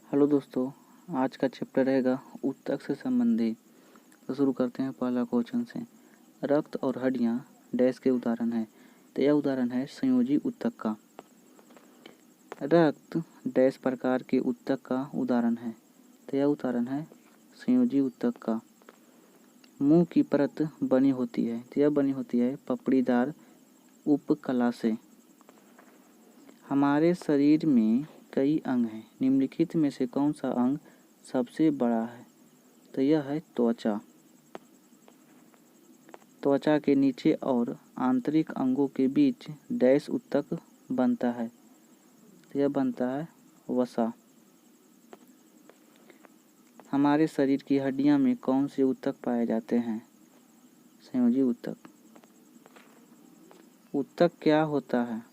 Hello दोस्तों, आज का चैप्टर रहेगा ऊतक से संबंधित। तो शुरू करते हैं पहला क्वेश्चन से। रक्त और हड्डियां डैश के उदाहरण है। तो यह उदाहरण है संयोजी ऊतक का। रक्त डैश प्रकार के ऊतक का उदाहरण है। तो यह उदाहरण है संयोजी ऊतक का। मुंह की परत बनी होती है। तो यह बनी होती है पपड़ीदार उपकला से। हमारे शरीर में कई अंग हैं। निम्नलिखित में से कौन सा अंग सबसे बड़ा है? तो यह है त्वचा। त्वचा के नीचे और आंतरिक अंगों के बीच डैश ऊतक बनता है। तो यह बनता है वसा। हमारे शरीर की हड्डियां में कौन से ऊतक पाए जाते हैं? संयोजी ऊतक। ऊतक क्या होता है?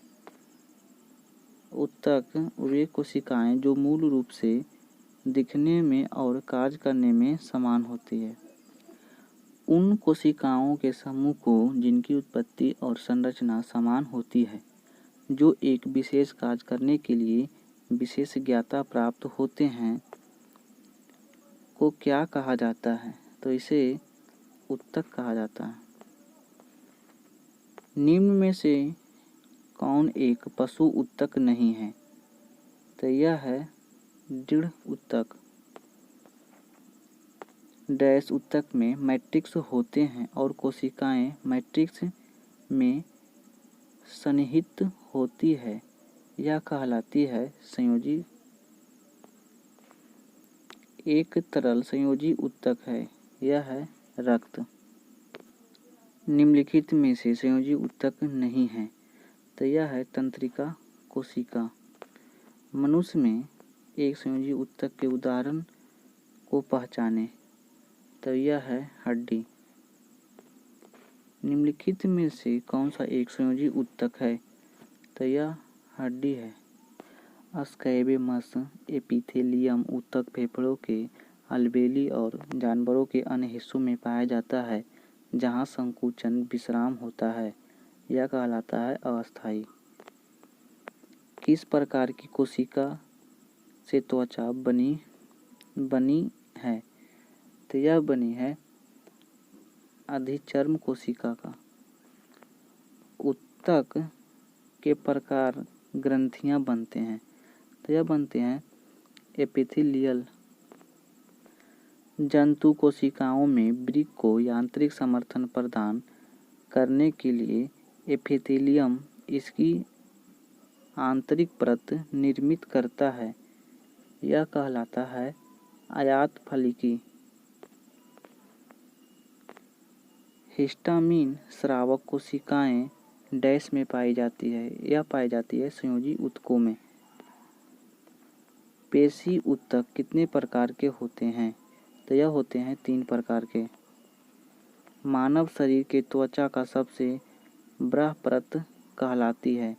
ऊतक वे कोशिकाएं जो मूल रूप से दिखने में और कार्य करने में समान होती है। उन कोशिकाओं के समूह को जिनकी उत्पत्ति और संरचना समान होती है, जो एक विशेष कार्य करने के लिए विशेषज्ञता प्राप्त होते हैं, को क्या कहा जाता है? तो इसे ऊतक कहा जाता है। निम्न में से कौन एक पशु ऊतक नहीं है? तो यह है दृढ़ ऊतक। डैश ऊतक में मैट्रिक्स होते हैं और कोशिकाएं मैट्रिक्स में सन्निहित होती है। यह कहलाती है संयोजी। एक तरल संयोजी ऊतक है। यह है रक्त। निम्नलिखित में से संयोजी ऊतक नहीं है। तो यह है तंत्रिका कोशिका। मनुष्य में एक संयोजी ऊतक के उदाहरण को पहचाने। तो यह है हड्डी। निम्नलिखित में से कौन सा एक संयोजी ऊतक है? तो यह हड्डी है। स्क्वैमस एपिथेलियम ऊतक फेफड़ों के अलवेली और जानवरों के अन्य हिस्सों में पाया जाता है, जहां संकुचन विश्राम होता है। यह कहलाता है अस्थायी। किस प्रकार की कोशिका से त्वचा बनी है? तो यह बनी है अधिचर्म कोशिका का। ऊतक के प्रकार ग्रंथियां बनते हैं। तो यह बनते हैं एपिथेलियल। जंतु कोशिकाओं में वृक्क को यांत्रिक समर्थन प्रदान करने के लिए एपिथेलियम इसकी आंतरिक परत निर्मित करता है। यह कहलाता है आयत फलिकी। हिस्टामिन स्रावक कोशिकाएं डैश में पाई जाती है। यह पाई जाती है संयोजी ऊतकों में। पेशी ऊतक कितने प्रकार के होते हैं? तो यह होते हैं 3 प्रकार के। मानव शरीर के त्वचा का सबसे बड़ा परत कहलाती है।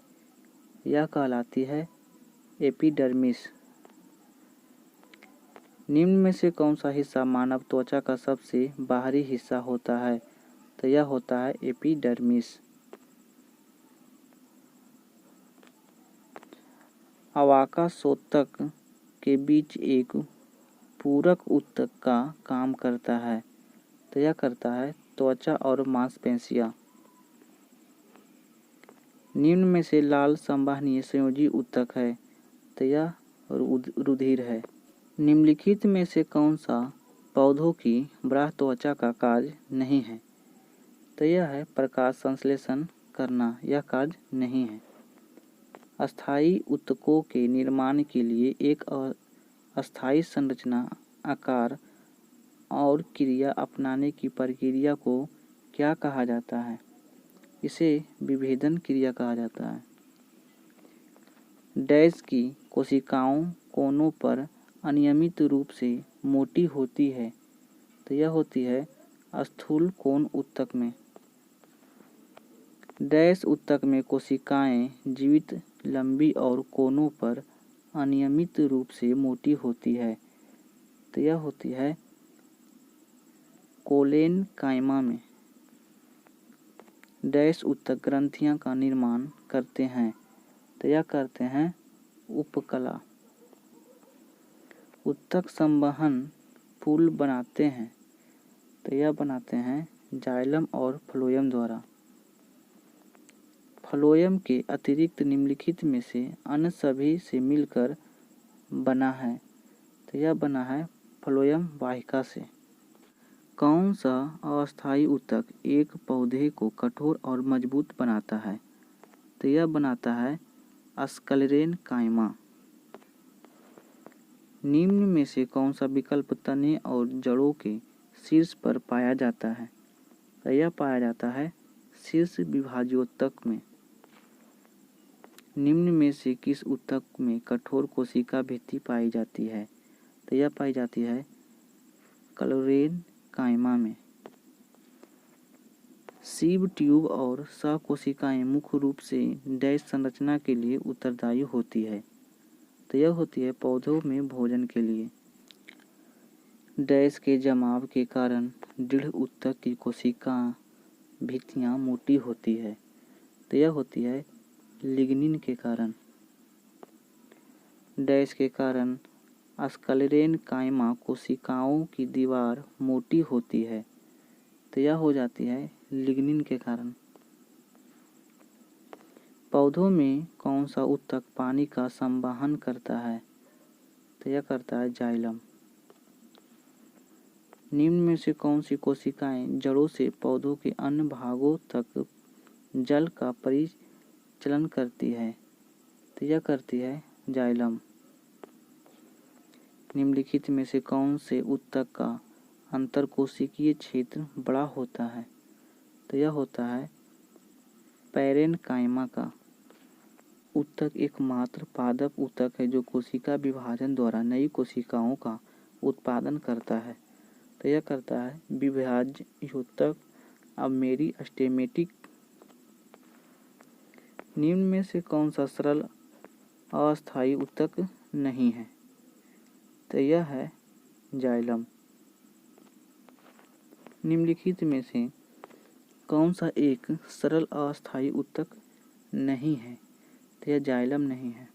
यह कहलाती है एपिडर्मिस। निम्न में से कौन सा हिस्सा मानव त्वचा का सबसे बाहरी हिस्सा होता है? तो यह होता है एपिडर्मिस। अवाकाशोतक के बीच एक पूरक ऊतक का काम करता है। तो यह करता है त्वचा और मांसपेशियां। निम्न में से लाल संवहनीय संयोजी ऊतक है। तो यह रुधिर है। निम्नलिखित में से कौन सा पौधों की बाह्य त्वचा का कार्य नहीं है? तो यह है प्रकाश संश्लेषण करना। यह कार्य नहीं है। अस्थायी ऊतकों के निर्माण के लिए एक अस्थायी संरचना, आकार और क्रिया अपनाने की प्रक्रिया को क्या कहा जाता है? इसे विभेदन क्रिया कहा जाता है। डैश की कोशिकाओं कोनों पर अनियमित रूप से मोटी होती है। तो यह होती है स्थूल कोण ऊतक में। डैश ऊतक में कोशिकाएं जीवित लंबी और कोनों पर अनियमित रूप से मोटी होती है। तो यह होती है कोलेनकाइमा में। डैश ऊतक ग्रंथियां का निर्माण करते हैं। तो यह करते हैं उपकला। उत्तक संवहन पुल बनाते हैं? तो यह बनाते हैं जाइलम और फ्लोएम द्वारा। फ्लोएम के अतिरिक्त निम्नलिखित में से अन्य सभी से मिलकर बना है? तो यह बना है फ्लोएम वाहिका से। कौन सा अस्थायी ऊतक एक पौधे को कठोर और मजबूत बनाता है? तो यह बनाता है स्क्लेरेन कायमा। निम्न में से कौन सा विकल्प तने और जड़ों के शीर्ष पर पाया जाता है? तो यह पाया जाता है शीर्ष विभाज्योतक में। निम्न में से किस ऊतक में कठोर कोशिका भित्ति पाई जाती है? तो यह पाई जाती है स्क्लेरेन कायमा में। सीव ट्यूब और सहकोशिकाएं मुख्य रूप से डैश संरचना के लिए उत्तरदायी होती है? तो यह होती है पौधों में भोजन के लिए। डैश के जमाव के कारण दृढ़ ऊतक की कोशिका भित्तियां मोटी होती है? तो यह होती है लिग्निन के कारण। डैश के कारण स्क्लेरेन कायमा कोशिकाओं की दीवार मोटी होती है? तो यह हो जाती है लिग्निन के कारण। पौधों में कौन सा ऊतक पानी का संवहन करता है? तो यह करता है जाइलम। निम्न में से कौन सी कोशिकाएं जड़ों से पौधों के अन्य भागों तक जल का परिचलन करती है? तो यह करती है जाइलम। निम्नलिखित में से कौन से ऊतक का अंतरकोशिकीय क्षेत्र बड़ा होता है? तो यह होता है पैरेनकाइमा का। ऊतक एकमात्र पादप ऊतक है जो कोशिका विभाजन द्वारा नई कोशिकाओं का उत्पादन करता है? तो यह करता है विभाज्योतक अब मेरिस्टेमेटिक। निम्न में से कौन सा सरल अस्थायी ऊतक नहीं है? तो यह है जाइलम। निम्नलिखित में से कौन सा एक सरल अस्थायी ऊतक नहीं है? तो यह जाइलम नहीं है।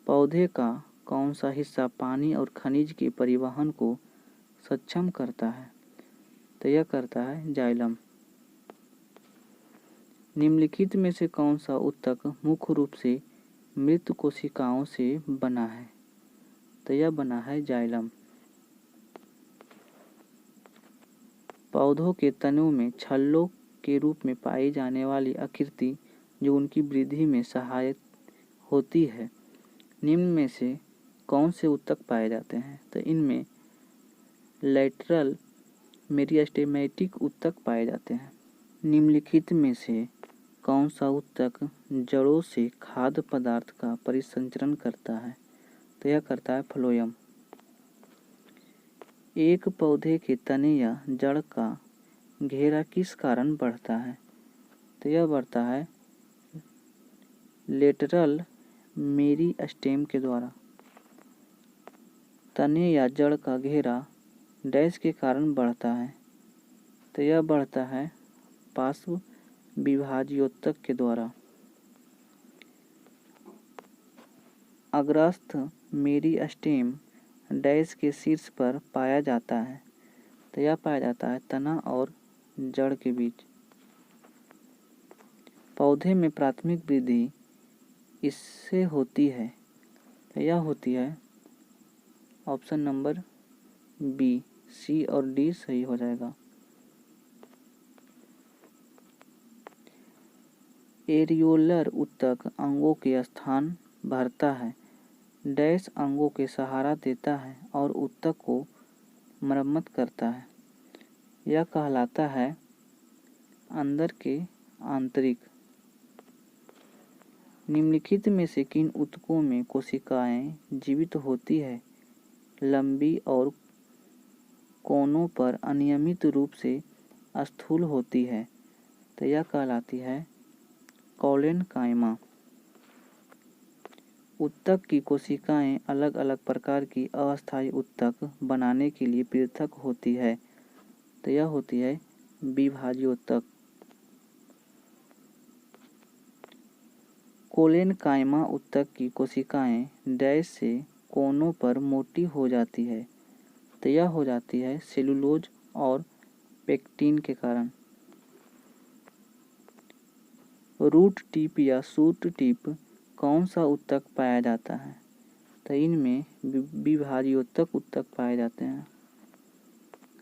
पौधे का कौन सा हिस्सा पानी और खनिज के परिवहन को सक्षम करता है? तो यह करता है जाइलम। निम्नलिखित में से कौन सा ऊतक मुख्य रूप से मृत कोशिकाओं से बना है? तो यह बना है जाइलम। पौधों के तनों में छल्लों के रूप में पाई जाने वाली आकृति जो उनकी वृद्धि में सहायक होती है, निम्न में से कौन से ऊतक पाए जाते हैं? तो इनमें लैटरल मेरिस्टेमेटिक ऊतक पाए जाते हैं। निम्नलिखित में से कौन सा ऊतक जड़ों से खाद्य पदार्थ का परिसंचरण करता है? तो यह करता है फ्लोएम। एक पौधे के तने या जड़ का घेरा किस कारण बढ़ता है? तो यह बढ़ता है लेटरल मेरिस्टेम के द्वारा। तने या जड़ का घेरा डैश के कारण बढ़ता है? तो यह बढ़ता है पार्श्व विभाज्योतक के द्वारा। अग्रस्थ मेरिस्टेम डैश के शीर्ष पर पाया जाता है? तो यह पाया जाता है तना और जड़ के बीच। पौधे में प्राथमिक वृद्धि इससे होती है? तो यह होती है ऑप्शन नंबर बी, सी और डी सही हो जाएगा। एरियोलर ऊतक अंगों के स्थान भरता है, डैश अंगों के सहारा देता है और ऊतक को मरम्मत करता है। यह कहलाता है अंदर के आंतरिक। निम्नलिखित में से किन ऊतकों में कोशिकाएं जीवित होती है, लंबी और कोनों पर अनियमित रूप से स्थूल होती है? तो यह कहलाती है कॉलेनकाइमा। ऊतक की कोशिकाएं अलग अलग प्रकार की अस्थायी ऊतक बनाने के लिए पृथक होती है? तो यह होती है विभाज्योतक। कोलेनकाइमा ऊतक की कोशिकाएं डैश से कोनों पर मोटी हो जाती है, तो यह हो जाती है सेलुलोज और पेक्टिन के कारण। रूट टिप या शूट टिप कौन सा ऊतक पाया जाता है, तो इनमें विभाज्योतक ऊतक पाए जाते हैं।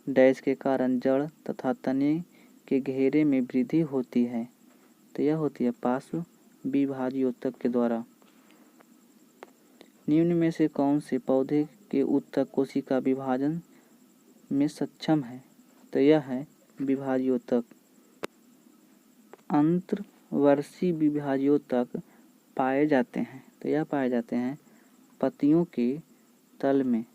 डैश के कारण जड़ तथा तने के घेरे में वृद्धि होती है, तो यह होती है पार्श्व विभाज्योतक के द्वारा। निम्न में से कौन से पौधे के ऊतक कोशिका विभाजन में सक्षम है, तो यह है विभाज्योतक। अंतर्वर्षीय विभाज्योतक पाए जाते हैं, तो यह पाए जाते हैं पत्तियों के तल में।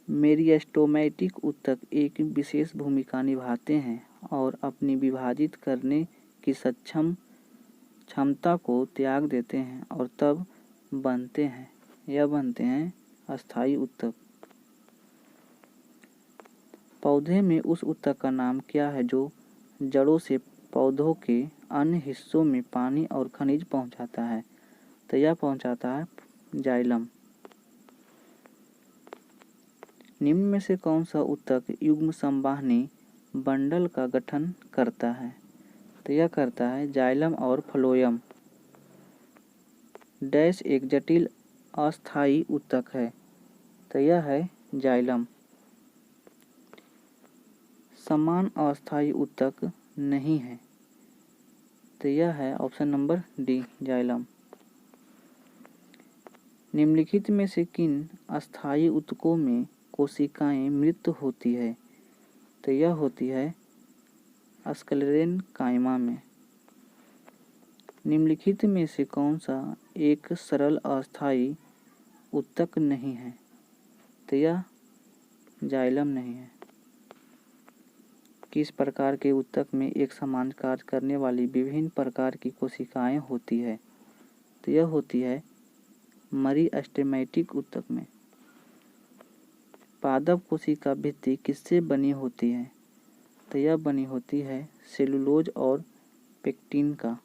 मेरिस्टेमेटिक ऊतक एक विशेष भूमिका निभाते हैं और अपनी विभाजित करने की क्षमता को त्याग देते हैं और तब बनते हैं अस्थायी ऊतक। पौधे में उस ऊतक का नाम क्या है जो जड़ों से पौधों के अन्य हिस्सों में पानी और खनिज पहुंचाता है, तो यह पहुंचाता है जाइलम। निम्न में से कौन सा ऊतक युग्म संवाहनी बंडल का गठन करता है, तो यह करता है जाइलम और फ्लोएम। डैश एक जटिल अस्थायी ऊतक है, तो यह है जाइलम। समान अस्थायी ऊतक नहीं है, तो यह है ऑप्शन नंबर डी जाइलम। निम्नलिखित में से किन अस्थायी ऊतकों में कोशिकाएं मृत होती है, तो यह होती है स्क्लेरेनकाइमा में। निम्नलिखित में से कौन सा एक सरल अस्थायी ऊतक नहीं है, तो यह जाइलम नहीं है। किस प्रकार के ऊतक में एक समान कार्य करने वाली विभिन्न प्रकार की कोशिकाएं होती है, तो यह होती है मेरिस्टेमेटिक ऊतक में। पादप कोशिका भित्ति किससे बनी होती है, तो यह बनी होती है सेलुलोज और पेक्टिन का।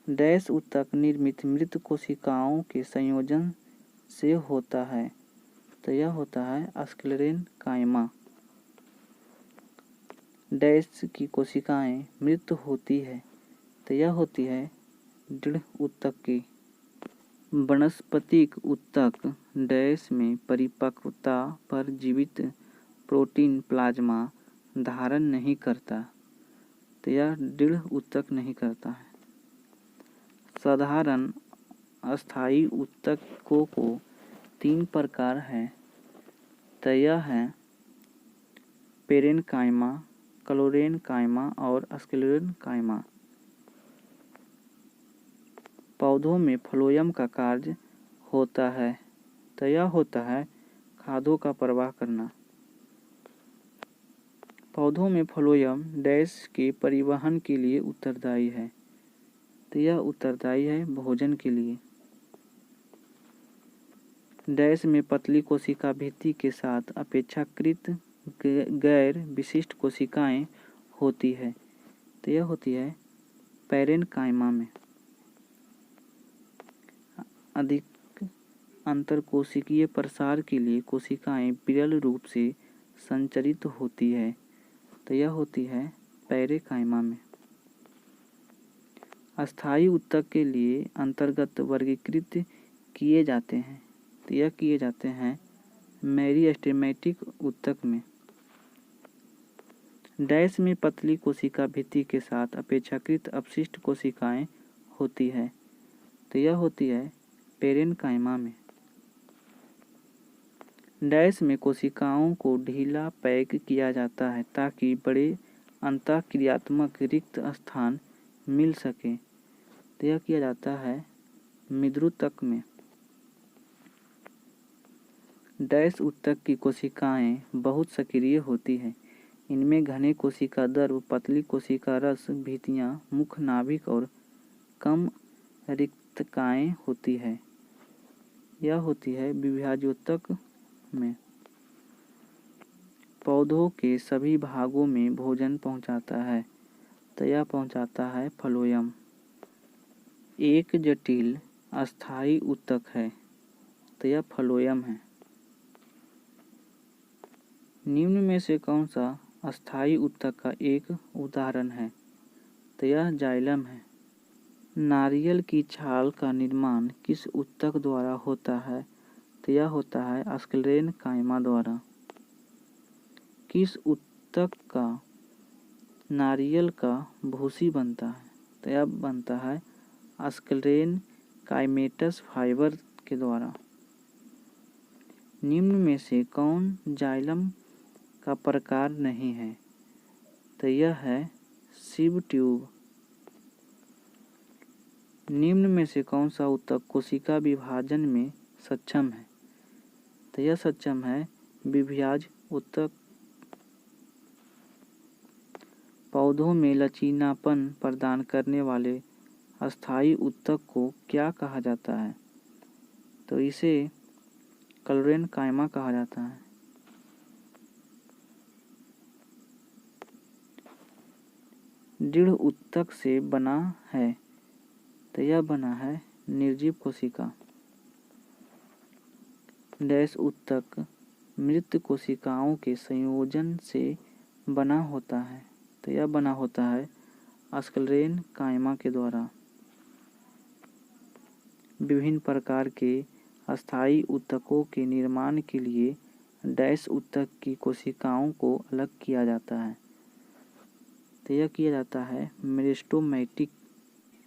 डैश ऊतक निर्मित मृत कोशिकाओं के संयोजन से होता है, तो यह होता है स्क्लेरेनकाइमा। डैश की कोशिकाएं मृत होती है, तो यह होती है दृढ़ ऊतक की। वनस्पतिक ऊतक डैश में परिपक्वता पर जीवित प्रोटीन प्लाज्मा धारण नहीं करता, तो यह दृढ़ ऊतक नहीं करता है। साधारण अस्थायी ऊतकों को 3 प्रकार है, तो यह है पेरेनकाइमा, क्लोरेनकाइमा और स्क्लेरेनकाइमा। पौधों में फ्लोएम का कार्य होता है, तो यह होता है खादों का प्रवाह करना। पौधों में फ्लोएम डैश के परिवहन के लिए उत्तरदायी है, तो यह उत्तरदायी है भोजन के लिए। डैश में पतली कोशिका भित्ति के साथ अपेक्षाकृत गैर विशिष्ट कोशिकाएं होती है, तो यह होती है पेरेनकाइमा में। अधिक अंतरकोशिकीय प्रसार के लिए कोशिकाएं विरल रूप से संचरित होती है, तो यह होती है पेरेकाइमा में। अस्थायी ऊतक के लिए अंतर्गत वर्गीकृत किए जाते हैं, तो यह किए जाते हैं मेरिस्टेमेटिक ऊतक में। डैश में पतली कोशिका भित्ति के साथ अपेक्षाकृत अपशिष्ट कोशिकाएं होती है, तो यह होती है पेरेनकाइमा में। डैश में कोशिकाओं को ढीला पैक किया जाता है ताकि बड़े अंतःक्रियात्मक रिक्त स्थान मिल सके, तो यह किया जाता है मिद्रुतक में। डैश ऊतक की कोशिकाएं बहुत सक्रिय होती हैं। इनमें घने कोशिका द्रव, पतली कोशिका रस भित्तियां, मुख्य नाभिक और कम रिक्तकाएं होती है। यह होती है विभाज्योतक में। पौधों के सभी भागों में भोजन पहुंचाता है, तो यह पहुंचाता है फ्लोएम। एक जटिल अस्थायी ऊतक है, तो यह फ्लोएम है। निम्न में से कौन सा अस्थायी ऊतक का एक उदाहरण है, तो यह जाइलम है। नारियल की छाल का निर्माण किस ऊतक द्वारा होता है, तो यह होता है स्क्लेरेनकाइमा द्वारा। किस ऊतक का नारियल का भूसी बनता है, तो यह बनता है स्क्लेरेनकाइमेटस फाइबर के द्वारा। निम्न में से कौन जाइलम का प्रकार नहीं है, तो यह है सिव ट्यूब। निम्न में से कौन सा ऊतक कोशिका विभाजन में सक्षम है, तो यह सक्षम है विभाज्य ऊतक। पौधों में लचीलापन प्रदान करने वाले अस्थायी ऊतक को क्या कहा जाता है, तो इसे स्क्लेरेनकाइमा कहा जाता है। दृढ़ ऊतक से बना है, तो यह बना है निर्जीव कोशिका। डैश ऊतक मृत कोशिकाओं के संयोजन से बना होता है, तो यह बना होता है स्क्लेरेनकाइमा के द्वारा। विभिन्न प्रकार के अस्थायी ऊतकों के निर्माण के लिए डैश ऊतक की कोशिकाओं को अलग किया जाता है, तो यह किया जाता है मेरिस्टेमेटिक।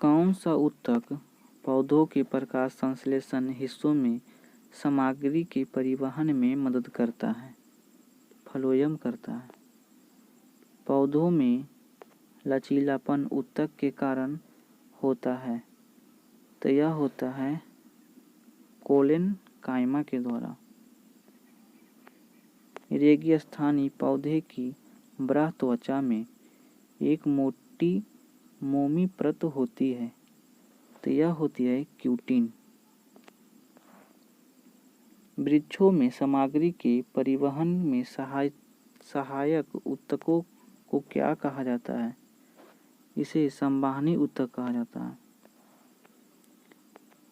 कौन सा ऊतक पौधों के प्रकाश संश्लेषण हिस्सों में सामग्री के परिवहन में मदद करता है, फ्लोएम करता है। पौधों में लचीलापन ऊतक के कारण होता है, तो यह होता है स्क्लेरेनकाइमा के द्वारा। रेगिस्तानी पौधे की बाह्य त्वचा में एक मोटी मोमी परत होती है, तो यह होती है क्यूटिन। वृक्षों में सामग्री के परिवहन में सहायक ऊतकों को क्या कहा जाता है, इसे संवहनी ऊतक कहा जाता है।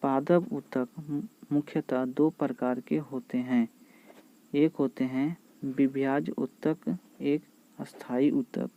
पादप ऊतक मुख्यतः दो प्रकार के होते हैं, एक होते हैं विभाज्य ऊतक, एक अस्थायी ऊतक।